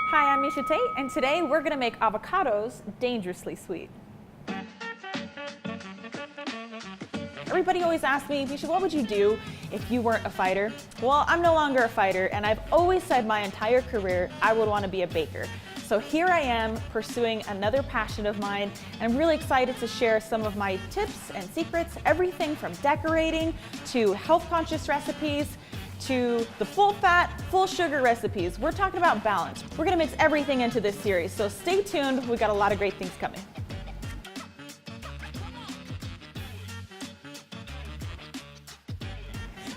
Hi, I'm Miesha Tate, and today we're going to make avocados dangerously sweet. Everybody always asks me, Miesha, what would you do if you weren't a fighter? Well, I'm no longer a fighter, and I've always said my entire career I would want to be a baker. So here I am pursuing another passion of mine, and I'm really excited to share some of my tips and secrets, everything from decorating to health-conscious recipes to the full fat, full sugar recipes. We're talking about balance. We're gonna mix everything into this series, so stay tuned. We've got a lot of great things coming.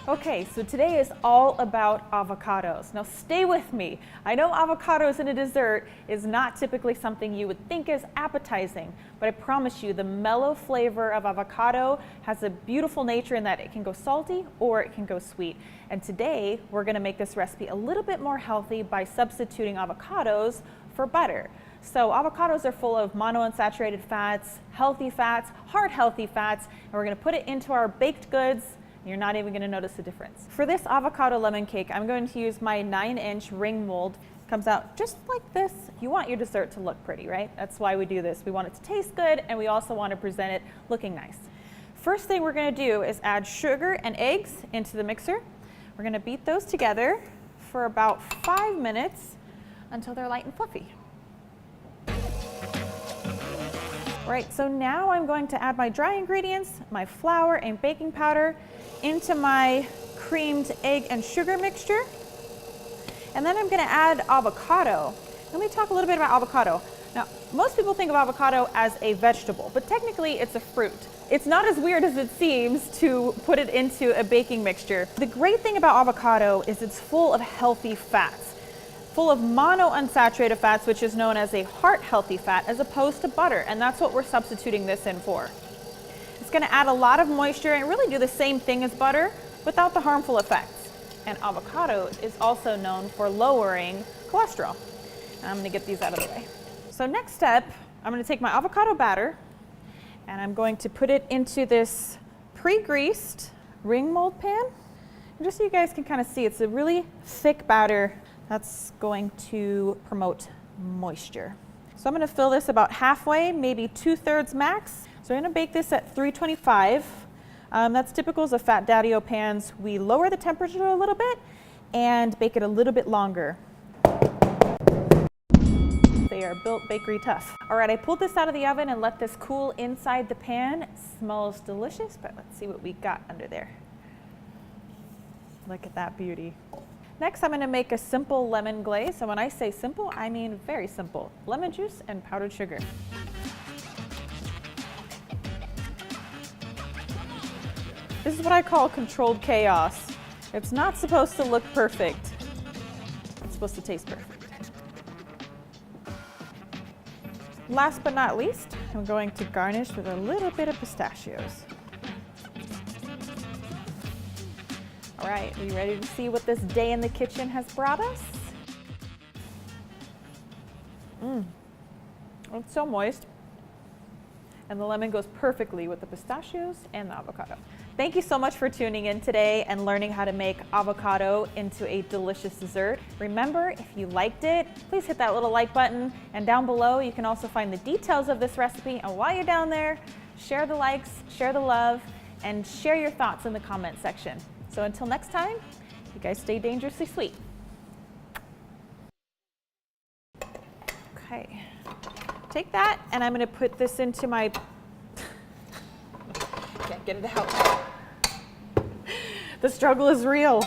Okay, so today is all about avocados. Now stay with me. I know avocados in a dessert is not typically something you would think is appetizing, but I promise you the mellow flavor of avocado has a beautiful nature in that it can go salty or it can go sweet. And today we're gonna make this recipe a little bit more healthy by substituting avocados for butter. So avocados are full of monounsaturated fats, healthy fats, heart healthy fats, and we're gonna put it into our baked goods. You're not even gonna notice the difference. For this avocado lemon cake, I'm going to use my 9-inch ring mold. It comes out just like this. You want your dessert to look pretty, right? That's why we do this. We want it to taste good, and we also want to present it looking nice. First thing we're gonna do is add sugar and eggs into the mixer. We're gonna beat those together for about 5 minutes until they're light and fluffy. All right, so now I'm going to add my dry ingredients, my flour and baking powder, into my creamed egg and sugar mixture. And then I'm gonna add avocado. Let me talk a little bit about avocado. Now, most people think of avocado as a vegetable, but technically it's a fruit. It's not as weird as it seems to put it into a baking mixture. The great thing about avocado is it's full of healthy fats, full of monounsaturated fats, which is known as a heart healthy fat, as opposed to butter, and that's what we're substituting this in for. It's gonna add a lot of moisture and really do the same thing as butter without the harmful effects. And avocado is also known for lowering cholesterol. And I'm gonna get these out of the way. So next step, I'm gonna take my avocado batter and I'm going to put it into this pre-greased ring mold pan. And just so you guys can kind of see, it's a really thick batter that's going to promote moisture. So I'm gonna fill this about halfway, maybe 2/3 max. So we're gonna bake this at 325. That's typical of fat Daddio pans. We lower the temperature a little bit and bake it a little bit longer. They are built bakery tough. All right, I pulled this out of the oven and let this cool inside the pan. It smells delicious, but let's see what we got under there. Look at that beauty. Next, I'm gonna make a simple lemon glaze. And when I say simple, I mean very simple. Lemon juice and powdered sugar. This is what I call controlled chaos. It's not supposed to look perfect. It's supposed to taste perfect. Last but not least, I'm going to garnish with a little bit of pistachios. All right, are you ready to see what this day in the kitchen has brought us? It's so moist. And the lemon goes perfectly with the pistachios and the avocado. Thank you so much for tuning in today and learning how to make avocado into a delicious dessert. Remember, if you liked it, please hit that little like button. And down below, you can also find the details of this recipe. And while you're down there, share the likes, share the love, and share your thoughts in the comment section. So until next time, you guys stay dangerously sweet. Okay. Take that, and I'm going to put this into my, can't get it out. The struggle is real.